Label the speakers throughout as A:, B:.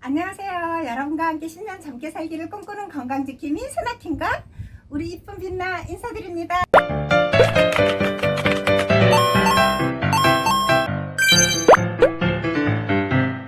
A: 안녕하세요. 여러분과 함께 10년 젊게 살기를 꿈꾸는 건강지킴이 스나킹과 우리 이쁜 빛나 인사드립니다.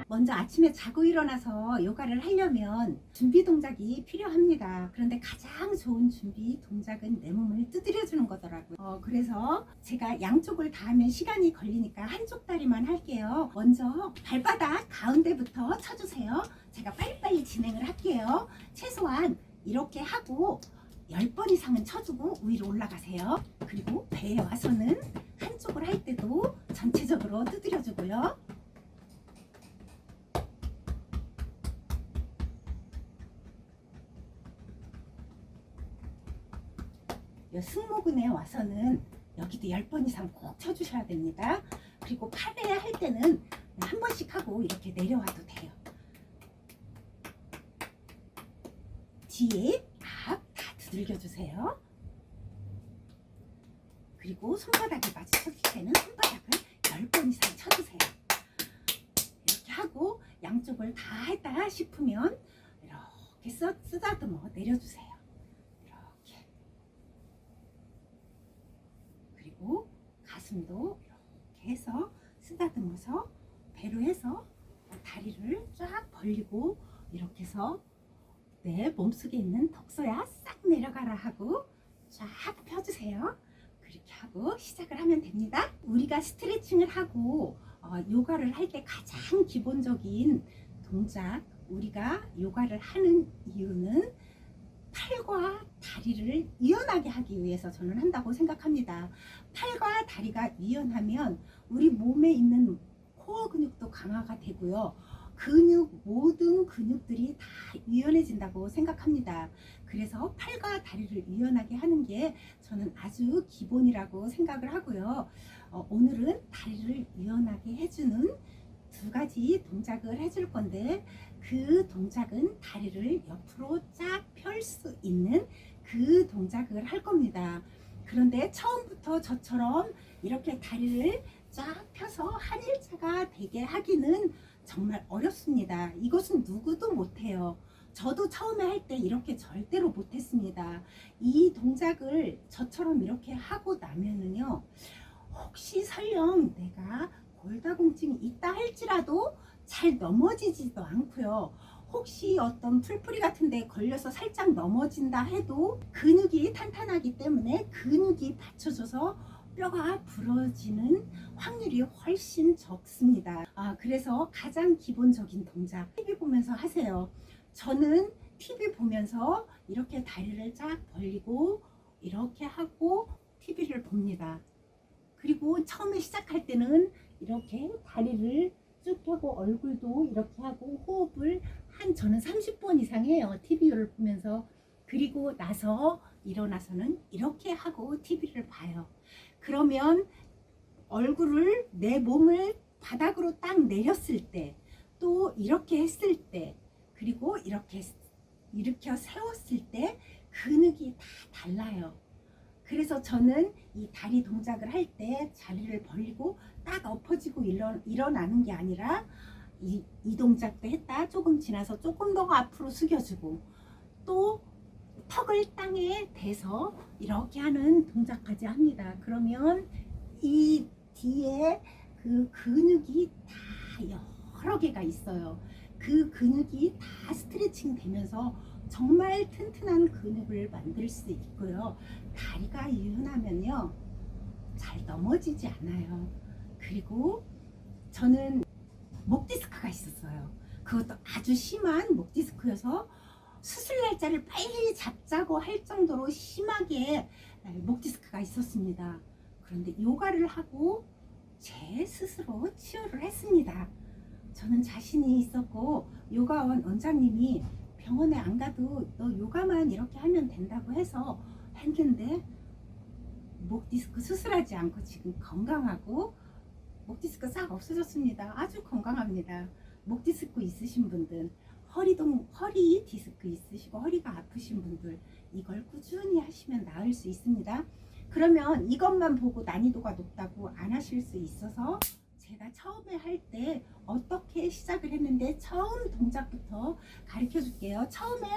A: 먼저 아침에 자고 일어나서 요가를 하려면 준비 동작이 필요합니다. 그런데 가장 좋은 준비 동작은 내 몸을 두드려 주는 거더라고요. 그래서 제가 양쪽을 다 하면 시간이 걸리니까 한쪽 다리만 할게요. 먼저 발바닥 가운데부터 쳐주세요. 제가 빨리빨리 진행을 할게요. 최소한 이렇게 하고 10번 이상은 쳐주고 위로 올라가세요. 그리고 배에 와서는 한쪽을 할 때도 전체적으로 두드려 주고요. 승모근에 와서는 여기도 10번 이상 꼭 쳐주셔야 됩니다. 그리고 팔에 할 때는 한 번씩 하고 이렇게 내려와도 돼요. 뒤에 앞 다 두들겨 주세요. 그리고 손바닥에 마주쳤을 때는 손바닥을 10번 이상 쳐주세요. 이렇게 하고 양쪽을 다 했다 싶으면 이렇게 쓰다듬어 내려주세요. 이렇게. 그리고 가슴도 이렇게 해서 쓰다듬어서 배로 해서 다리를 쫙 벌리고 이렇게 해서 내 몸속에 있는 덕소야 싹 내려가라 하고 쫙 펴주세요. 그렇게 하고 시작을 하면 됩니다. 우리가 스트레칭을 하고 요가를 할 때 가장 기본적인 동작, 우리가 요가를 하는 이유는 팔과 다리를 유연하게 하기 위해서 저는 한다고 생각합니다. 팔과 다리가 유연하면 우리 몸에 있는 코어 근육도 강화가 되고요. 모든 근육들이 다 유연해진다고 생각합니다. 그래서 팔과 다리를 유연하게 하는 게 저는 아주 기본이라고 생각을 하고요. 오늘은 다리를 유연하게 해주는 두 가지 동작을 해줄 건데, 그 동작은 다리를 옆으로 쫙 펼 수 있는 그 동작을 할 겁니다. 그런데 처음부터 저처럼 이렇게 다리를 쫙 펴서 한일자가 되게 하기는 정말 어렵습니다. 이것은 누구도 못해요. 저도 처음에 할 때 이렇게 절대로 못했습니다. 이 동작을 저처럼 이렇게 하고 나면은요, 혹시 설령 내가 골다공증이 있다 할지라도 잘 넘어지지도 않고요. 혹시 어떤 풀뿌리 같은 데 걸려서 살짝 넘어진다 해도 근육이 탄탄하기 때문에 근육이 받쳐줘서 뼈가 부러지는 확률이 훨씬 적습니다. 그래서 가장 기본적인 동작 TV 보면서 하세요. 저는 TV 보면서 이렇게 다리를 쫙 벌리고 이렇게 하고 TV를 봅니다. 그리고 처음에 시작할 때는 이렇게 다리를 쭉 펴고 얼굴도 이렇게 하고 호흡을 저는 30번 이상 해요. TV를 보면서. 그리고 나서 일어나서는 이렇게 하고 TV를 봐요. 그러면 얼굴을, 내 몸을 바닥으로 딱 내렸을 때, 또 이렇게 했을 때, 그리고 이렇게 일으켜 세웠을 때 근육이 다 달라요. 그래서 저는 이 다리 동작을 할 때 다리를 벌리고 딱 엎어지고 일어나는 게 아니라 이 동작도 했다 조금 지나서 조금 더 앞으로 숙여주고 또 턱을 땅에 대서 이렇게 하는 동작까지 합니다. 그러면 이 뒤에 그 근육이 다 여러 개가 있어요. 그 근육이 다 스트레칭 되면서 정말 튼튼한 근육을 만들 수 있고요. 다리가 유연하면요, 잘 넘어지지 않아요. 그리고 저는 목 디스크가 있었어요. 그것도 아주 심한 목 디스크여서 수술 날짜를 빨리 잡자고 할 정도로 심하게 목 디스크가 있었습니다. 그런데 요가를 하고 제 스스로 치유를 했습니다. 저는 자신이 있었고 요가원 원장님이 병원에 안 가도 너 요가만 이렇게 하면 된다고 해서 했는데 목 디스크 수술하지 않고 지금 건강하고 목 디스크 싹 없어졌습니다. 아주 건강합니다. 목 디스크 있으신 분들, 허리 디스크 있으시고 허리가 아프신 분들, 이걸 꾸준히 하시면 나을 수 있습니다. 그러면 이것만 보고 난이도가 높다고 안 하실 수 있어서 제 제가 처음에 할 때 어떻게 시작을 했는데 처음 동작부터 가르쳐 줄게요. 처음에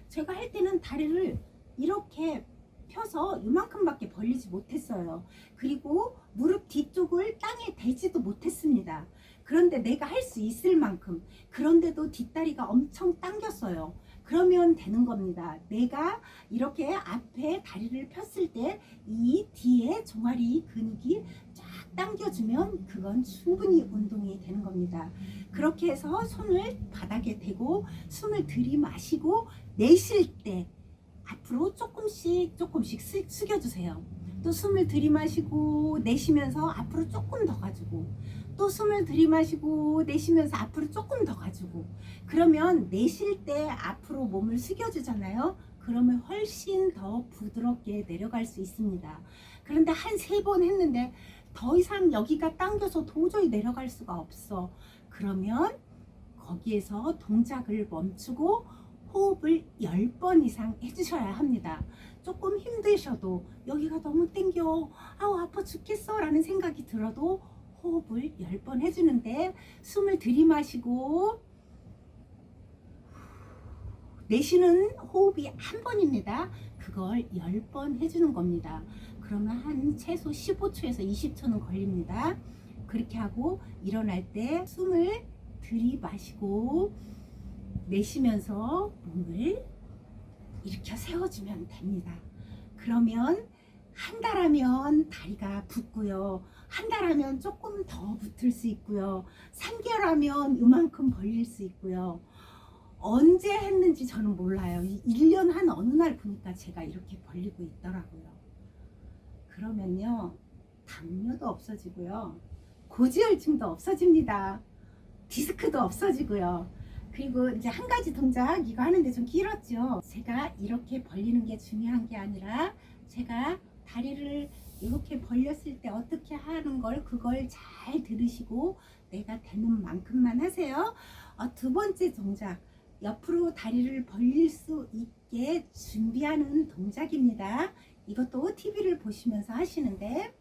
A: 제가 할 때는 다리를 이렇게 펴서 이만큼밖에 벌리지 못했어요. 그리고 무릎 뒤쪽을 땅에 대지도 못했습니다. 그런데 내가 할 수 있을 만큼, 그런데도 뒷다리가 엄청 당겼어요. 그러면 되는 겁니다. 내가 이렇게 앞에 다리를 폈을 때 이 뒤에 종아리 근육이 쫙 당겨주면 그건 충분히 운동이 되는 겁니다. 그렇게 해서 손을 바닥에 대고 숨을 들이마시고 내쉴 때 앞으로 조금씩 숙여주세요. 또 숨을 들이마시고 내쉬면서 앞으로 조금 더 가지고, 또 숨을 들이마시고 내쉬면서 앞으로 조금 더 가지고, 그러면 내쉴 때 앞으로 몸을 숙여주잖아요. 그러면 훨씬 더 부드럽게 내려갈 수 있습니다. 그런데 한 3번 했는데 더 이상 여기가 당겨서 도저히 내려갈 수가 없어. 그러면 거기에서 동작을 멈추고 호흡을 10번 이상 해주셔야 합니다. 조금 힘드셔도 여기가 너무 땡겨, 아우 아파 죽겠어 라는 생각이 들어도 호흡을 10번 해주는데, 숨을 들이마시고 내쉬는 호흡이 한 번입니다. 그걸 10번 해주는 겁니다. 그러면 한 최소 15초에서 20초는 걸립니다. 그렇게 하고 일어날 때 숨을 들이마시고 내쉬면서 몸을 일으켜 세워주면 됩니다. 그러면 한 달 하면 다리가 붓고요. 한 달 하면 조금 더 붙을 수 있고요. 3개월 하면 이만큼 벌릴 수 있고요. 언제 했는지 저는 몰라요. 1년 한 어느 날 보니까 제가 이렇게 벌리고 있더라고요. 그러면요, 당뇨도 없어지고요. 고지혈증도 없어집니다. 디스크도 없어지고요. 그리고 이제 한 가지 동작, 이거 하는데 좀 길었죠. 제가 이렇게 벌리는 게 중요한 게 아니라 제가 다리를 이렇게 벌렸을 때 어떻게 하는 걸, 그걸 잘 들으시고 내가 되는 만큼만 하세요. 두 번째 동작, 옆으로 다리를 벌릴 수 있게 준비하는 동작입니다. 이것도 TV를 보시면서 하시는데,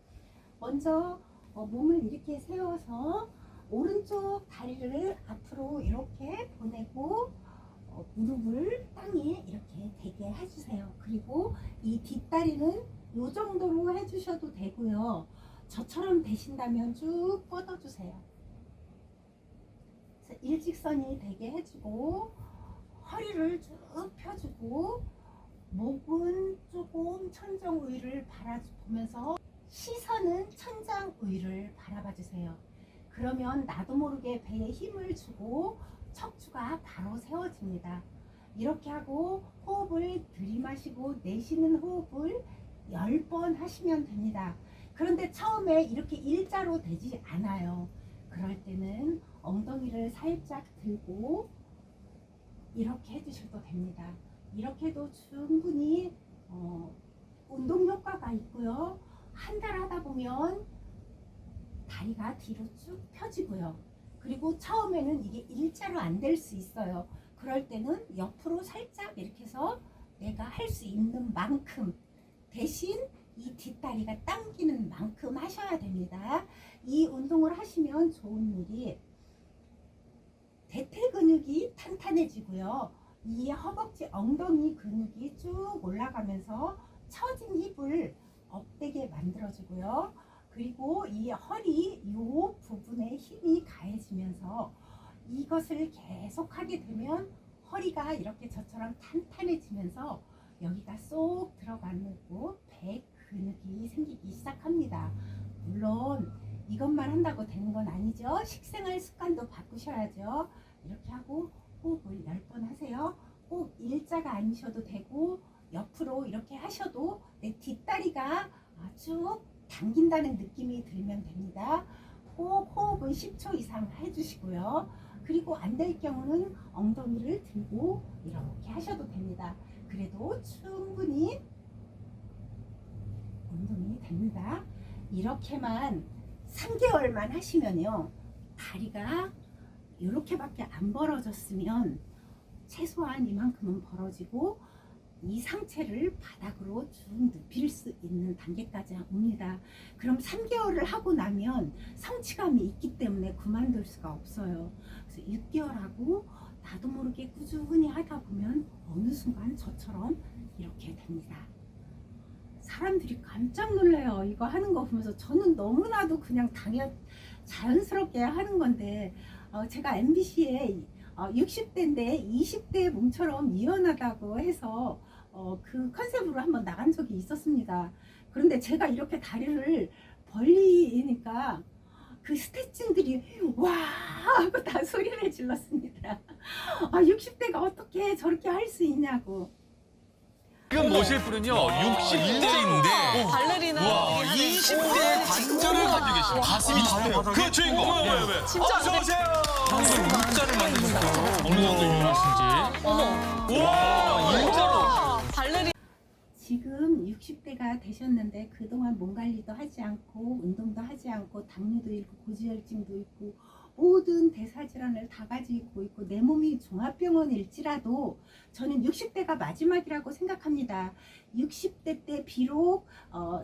A: 먼저 몸을 이렇게 세워서 오른쪽 다리를 앞으로 이렇게 보내고 무릎을 땅에 이렇게 대게 해주세요. 그리고 이 뒷다리는 이 정도로 해주셔도 되고요. 저처럼 되신다면 쭉 뻗어주세요. 일직선이 되게 해주고 허리를 쭉 펴주고 목은 조금 천정 위를 바라보면서 시선은 천장 위를 바라봐 주세요. 그러면 나도 모르게 배에 힘을 주고 척추가 바로 세워집니다. 이렇게 하고 호흡을 들이마시고 내쉬는 호흡을 10번 하시면 됩니다. 그런데 처음에 이렇게 일자로 되지 않아요. 그럴 때는 엉덩이를 살짝 들고 이렇게 해주셔도 됩니다. 이렇게 해도 충분히 운동 효과가 있고요. 한 달 하다 보면 다리가 뒤로 쭉 펴지고요. 그리고 처음에는 이게 일자로 안 될 수 있어요. 그럴 때는 옆으로 살짝 이렇게 해서 내가 할 수 있는 만큼, 대신 이 뒷다리가 당기는 만큼 하셔야 됩니다. 이 운동을 하시면 좋은 일이 대퇴 근육이 탄탄해지고요. 이 허벅지 엉덩이 근육이 쭉 올라가면서 처진 힙을 업되게 만들어주고요. 그리고 이 허리 이 부분에 힘이 가해지면서 이것을 계속 하게 되면 허리가 이렇게 저처럼 탄탄해지면서 여기가 쏙 들어가고 배 근육이 생기기 시작합니다. 물론 이것만 한다고 되는 건 아니죠. 식생활 습관도 바꾸셔야죠. 이렇게 하고 호흡을 10번 하세요. 꼭 일자가 아니셔도 되고 옆으로 이렇게 하셔도 내 뒷다리가 아주 당긴다는 느낌이 들면 됩니다. 꼭 호흡은 10초 이상 해주시고요. 그리고 안 될 경우는 엉덩이를 들고 이렇게 하셔도 됩니다. 그래도 충분히 운동이 됩니다. 이렇게만 3개월만 하시면요, 다리가 이렇게밖에 안 벌어졌으면 최소한 이만큼은 벌어지고 이 상체를 바닥으로 쭉 눕힐 수 있는 단계까지 옵니다. 그럼 3개월을 하고 나면 성취감이 있기 때문에 그만둘 수가 없어요. 그래서 6개월 하고 나도 모르게 꾸준히 하다 보면 어느 순간 저처럼 이렇게 됩니다. 사람들이 깜짝 놀라요. 이거 하는 거 보면서. 저는 너무나도 그냥 자연스럽게 하는 건데, 제가 MBC에 60대인데 20대 몸처럼 유연하다고 해서 그 컨셉으로 한번 나간 적이 있었습니다. 그런데 제가 이렇게 다리를 벌리니까 그 스태프분들이 와 하고 다 소리를 질렀습니다. 60대가 어떻게 저렇게 할 수 있냐고.
B: 지금 모실 분은요, 61대인데
C: 발레리나.
B: 와, 20대의 관절을 가지고 계십니다.
D: 가슴이 닿아요, 바닥에?
B: 그 주인공. 왜?
C: 진짜
B: 어서 오세요.
D: 평소 일자를 만드셨어요. 어느 정도 유명하신지.
B: 와, 일자로.
C: 발레리나.
A: 지금 60대가 되셨는데 그동안 몸 관리도 하지 않고 운동도 하지 않고 당뇨도 있고 고지혈증도 있고 모든 대사질환을 다 가지고 있고 내 몸이 종합병원일지라도 저는 60대가 마지막이라고 생각합니다. 60대 때 비록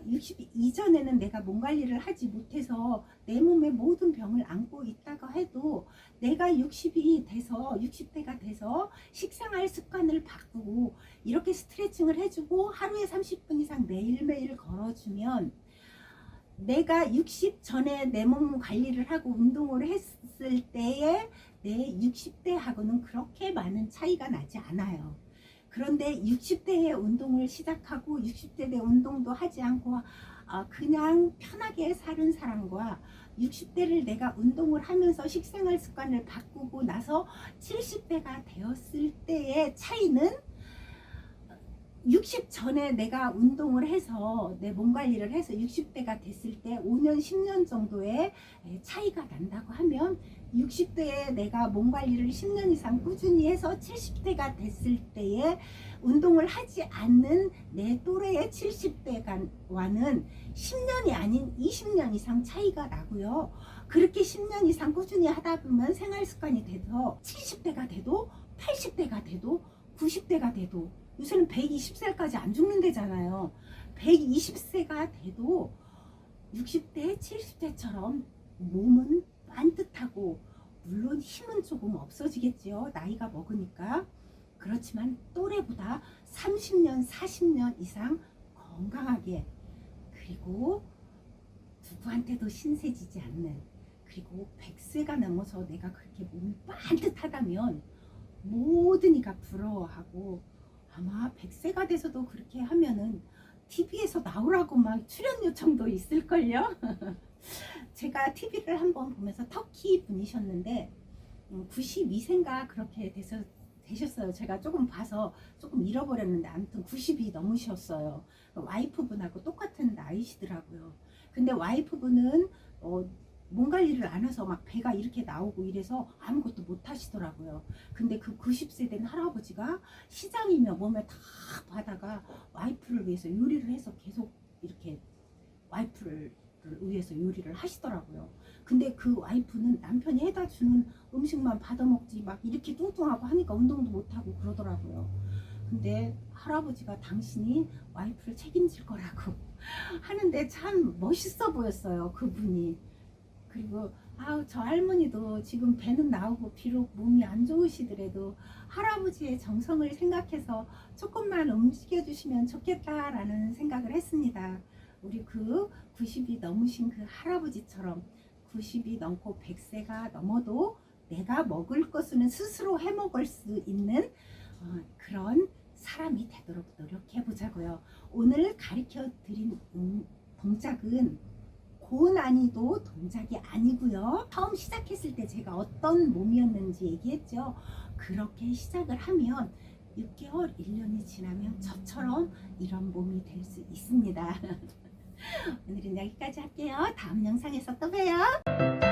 A: 60 이전에는 내가 몸 관리를 하지 못해서 내 몸의 모든 병을 안고 있다고 해도 내가 60대가 돼서 식생활 습관을 바꾸고 이렇게 스트레칭을 해주고 하루에 30분 이상 매일매일 걸어주면 내가 60 전에 내 몸 관리를 하고 운동을 했을 때의 내 60대하고는 그렇게 많은 차이가 나지 않아요. 그런데 60대에 운동을 시작하고 60대 때 운동도 하지 않고 그냥 편하게 사는 사람과 60대를 내가 운동을 하면서 식생활 습관을 바꾸고 나서 70대가 되었을 때의 차이는 60 전에 내가 운동을 해서 내 몸 관리를 해서 60대가 됐을 때 5년 10년 정도의 차이가 난다고 하면 60대에 내가 몸 관리를 10년 이상 꾸준히 해서 70대가 됐을 때에 운동을 하지 않는 내 또래의 70대와는 10년이 아닌 20년 이상 차이가 나고요. 그렇게 10년 이상 꾸준히 하다 보면 생활 습관이 돼서 70대가 돼도 80대가 돼도 90대가 돼도 요새는 120세까지 안 죽는다잖아요. 120세가 돼도 60대, 70대처럼 몸은 반듯하고 물론 힘은 조금 없어지겠지요. 나이가 먹으니까. 그렇지만 또래보다 30년, 40년 이상 건강하게 그리고 누구한테도 신세지지 않는 그리고 100세가 넘어서 내가 그렇게 몸이 반듯하다면 모든 이가 부러워하고 아마 100세가 돼서도 그렇게 하면은 TV에서 나오라고 막 출연 요청도 있을걸요. 제가 TV를 한번 보면서 터키 분이셨는데 92세인가 그렇게 되셨어요. 제가 조금 봐서 조금 잃어버렸는데 아무튼 90이 넘으셨어요. 와이프분하고 똑같은 나이시더라고요. 근데 와이프분은 몸 관리를 안 해서 막 배가 이렇게 나오고 이래서 아무것도 못 하시더라고요. 근데 그 90세 된 할아버지가 시장이며 몸에 다 바다가 와이프를 위해서 요리를 해서 계속 이렇게 와이프를 위해서 요리를 하시더라고요. 근데 그 와이프는 남편이 해다 주는 음식만 받아 먹지 막 이렇게 뚱뚱하고 하니까 운동도 못 하고 그러더라고요. 근데 할아버지가 당신이 와이프를 책임질 거라고 하는데 참 멋있어 보였어요, 그분이. 그리고 저 할머니도 지금 배는 나오고 비록 몸이 안 좋으시더라도 할아버지의 정성을 생각해서 조금만 움직여 주시면 좋겠다라는 생각을 했습니다. 우리 그 90이 넘으신 그 할아버지처럼 90이 넘고 100세가 넘어도 내가 먹을 것은 스스로 해 먹을 수 있는 그런 사람이 되도록 노력해 보자고요. 오늘 가르쳐 드린 동작은 고난이도 동작이 아니고요. 처음 시작했을 때 제가 어떤 몸이었는지 얘기했죠. 그렇게 시작을 하면 6개월, 1년이 지나면 저처럼 이런 몸이 될 수 있습니다. 오늘은 여기까지 할게요. 다음 영상에서 또 봬요.